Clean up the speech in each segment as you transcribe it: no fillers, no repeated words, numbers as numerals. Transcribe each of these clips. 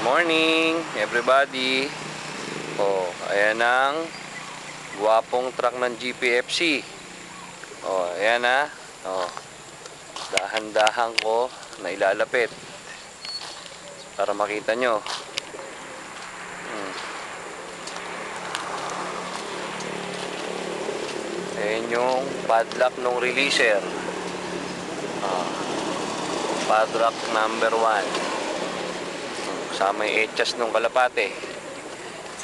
Morning, everybody. Oh, ayan ang guwapong truck ng GPFC. Oh, ayan na. Oh, dahan-dahan ko na ilalapit para makita nyo. Ayan yung padlock ng releaser. Padlock number 1. Kasama yung echas ng kalapate.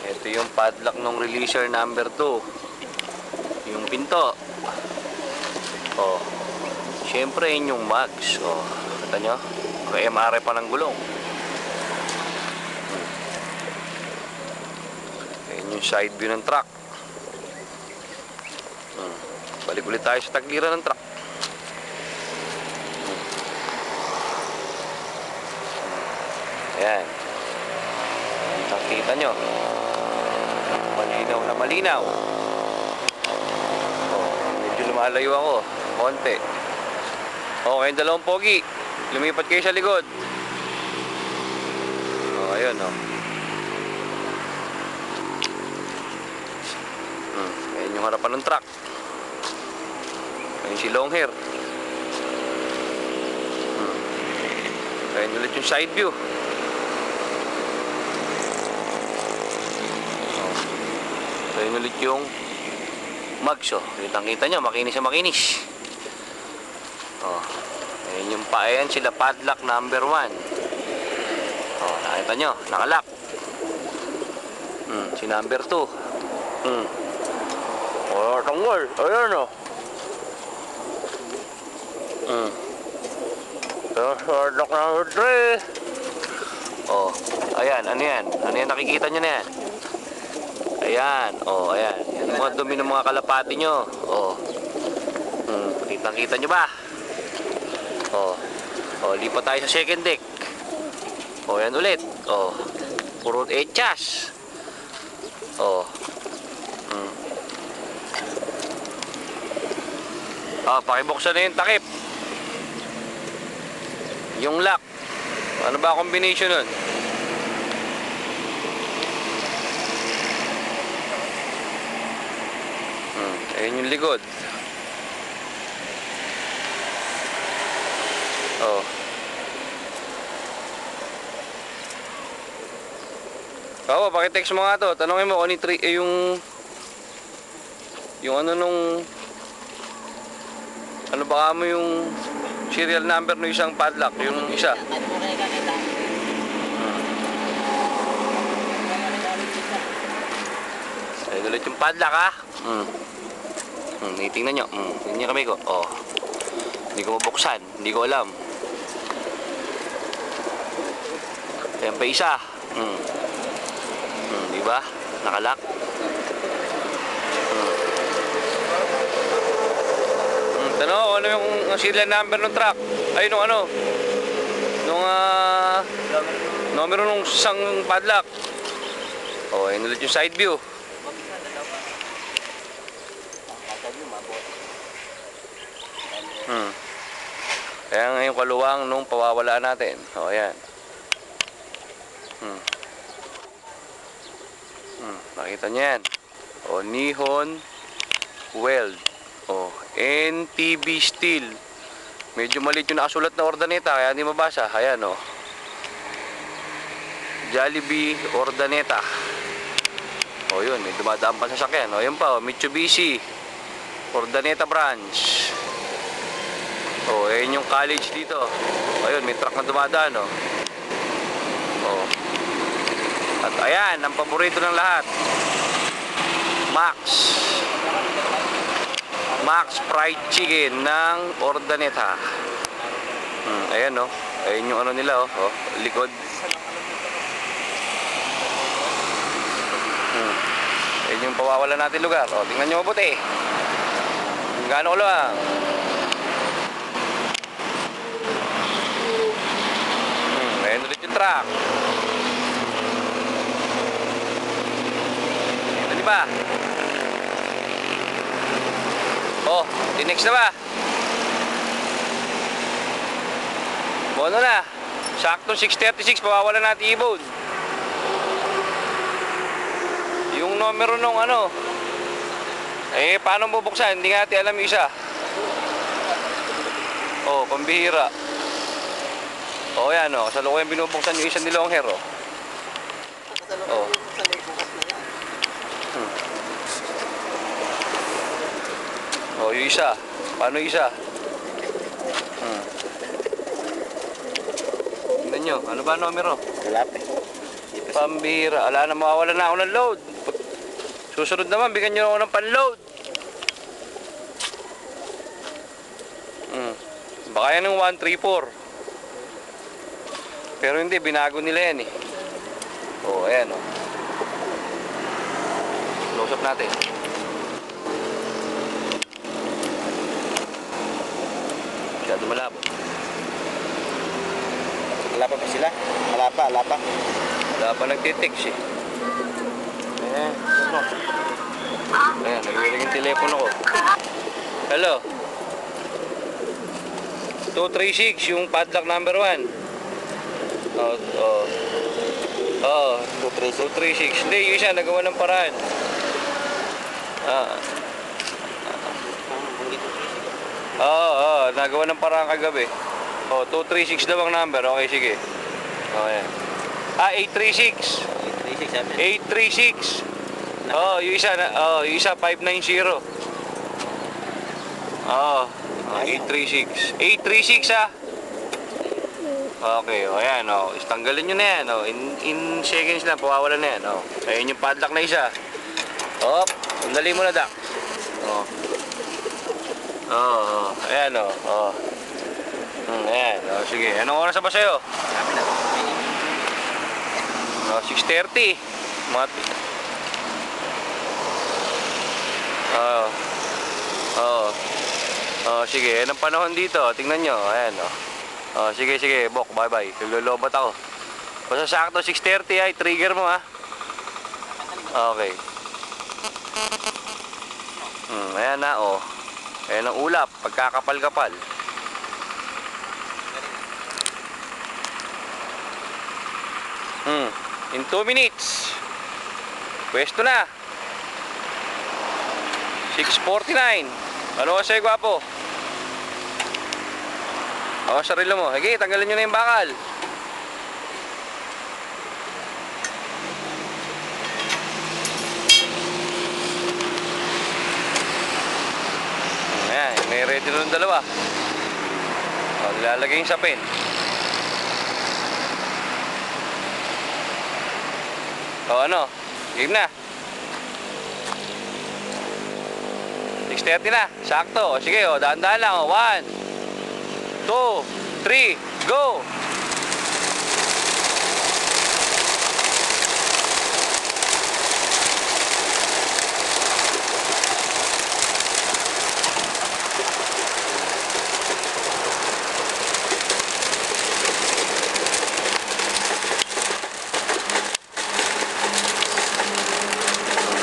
Ito yung padlock ng releaser number 2. Yung pinto. Oh. Siyempre yun yung mags. Oh. Kita nyo? MRI pa ng gulong. Ayan yung side view ng truck. Balik ulit tayo sa tagliran ng truck. Ayan. Nakita nyo. Malinaw na malinaw. Oh, medyo lumalayo ako. Konti. Oh, kayong dalawang pogi. Lumipat kayo sa likod. Oh, ayun oh. Ayan yung harapan ng truck. Ayan si long hair. Ayan ulit yung side view. Ayan ulit yung mags. Oh. Kitang-kita nyo, makinis na makinis. Oh. Ayan yung pa. Ayan sila padlock number 1. Oh, nakita nyo, nakalock. Si number 2. Oh, tanggal. Ayan oh. Padlock number 3. Oh, ayan, ano yan? Ano yan, nakikita nyo na yan? Ayan, oh, ayan. Yan yung mga dumi ng mga kalapati nyo. Oh. Kitang-kita nyo ba? Oh. Oh, lipat tayo sa second deck. Oh, yan ulit. Oh. Puro echas. Oh. Ah, pakibuksan na yung takip. Yung lock. Ano ba combination nun? Ayan yung likod. Oh. Oo, pakitext mo nga to. Tanongin mo kung yung ano nung ano baka mo yung serial number ng isang padlock, yung isa. Ayan ulit yung padlock ha. Tingnan nyo. Tingnan nyo kami ko. Oh. Hindi ko mabuksan. Hindi ko alam. Ayan pa isa. Diba? Nakalock. Tanong ano yung serial number ng truck? Ay, nung ano? Nung numero nung isang padlock. Oh, ayan ulit yung side view. Ayan yung kaluwang nung pawawala natin. O, ayan. Nakita nyo yan. O, Nihon Weld. O, NTB Steel. Medyo maliit yung nakasulat na ordaneta, kaya hindi mabasa. Ayan, o. Jollibee ordaneta. O, yun. May dumadaan pa sa sakyan. O, yun pa, o. Mitsubishi ordaneta branch. Oh, ayan yung college dito. Ayun, may truck na dumadaan, oh. Oh. At ayan, ang paborito ng lahat. Max. Max Fried Chicken ng Ordaneta. Ayan, oh. Ayan yung ano nila, oh. Oh, likod. Ayan yung pawawala natin lugar. Oh, tingnan nyo mabuti. Gaano ko lang. Ayan ulit yung truck. Ano ba? Oh, tinex na ba? Bono na. Sakto 6:36, pawawalan natin ibon. Yung numero nung ano. Eh, paano bubuksan? Hindi nga natin alam yung isa. Oh, pambihira. Oh, yan oh. Sa loob yung binubuksan yung isa ni Longher oh. Oh. Oh, yung isa. Paano yung isa? Tingnan nyo. Ano ba numero? Wala pa. Pambihira. Ala na, mawawala na ako ng load. Susunod naman, bigyan nyo ako ng pan-load. Baka yan ng 134. Pero hindi, binago nila yan eh. Oh, ayan oh. Close up natin. Masyado malabo. Wala pa ba sila? Wala pa. Wala pa nagtitext eh. Ayan, ano? Ayan, nagwiring yung telepono ko. Hello? 236, yung padlock number 1. Oo, 236. Hindi, yung isa nagawa ng paraan. Nagawa ng paraan kagabi. 236 daw ang number. Okay, sige. Ayan. 836. 836. Yung isa 590. 836. 836 ah. Okay, ayan tanggalin nyo na yan in seconds lang, pawawalan na yan Ayun yung padlock na isa. Sandali mo na dak. Ayan ayan, sige. Anong oras na ba sa'yo? 6:30. Sige. Anong panahon dito? Tingnan nyo. Ayan sige. Bok, bye. Naglolobat ako. Basta sakto 6:30 ay trigger mo ha. Okay. Ayan na Ayan ang ulap. Pagkakapal-kapal. In 2 minutes. Pwesto na. 6:49. Ano ka sa'yo, gwapo? Sarilo mo. Sige, tanggalin nyo na yung bakal. Ayan, may ready na ng dalawa. Nilalagay yung sapin. Ano? Game na. 6:30 na. Sakto. Sige, dahan-dahan lang. 1, 2, 3, go!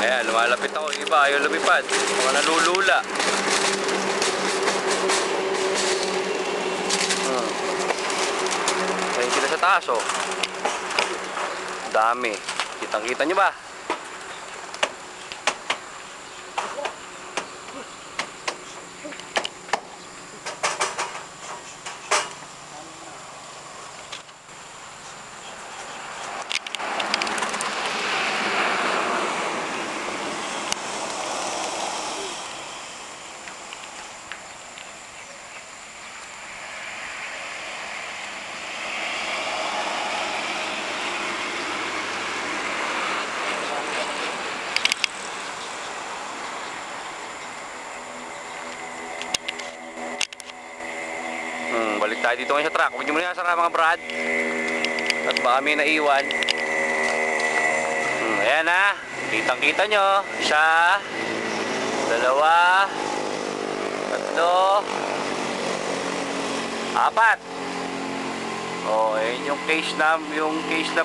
Ayan, lumalapit ako. Iba, ayaw lumipad. Mga nalulula. Ayun sila sa taas dami. Kitang-kita nyo ba? Balik tayo dito ngayon sa truck. Huwag nyo muna nasara mga brad. At baka may naiwan. Ayan na. Kitang-kita nyo. Isa. Dalawa. Tatlo. Apat. Ayan yung case na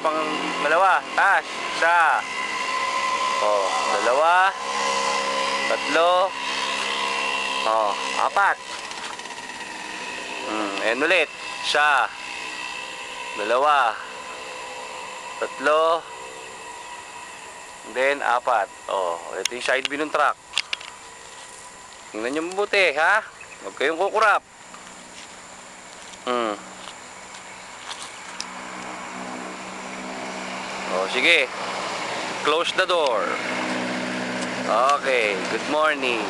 pang dalawa. Taas. Isa. Dalawa. Tatlo. Apat. Ayan ulit. Isa. Dalawa. Tatlo. Then, 4. Oh, ito yung side view ng truck. Tingnan nyo mabuti, ha? Huwag kayong kukurap. Oh, sige. Close the door. Okay, good morning.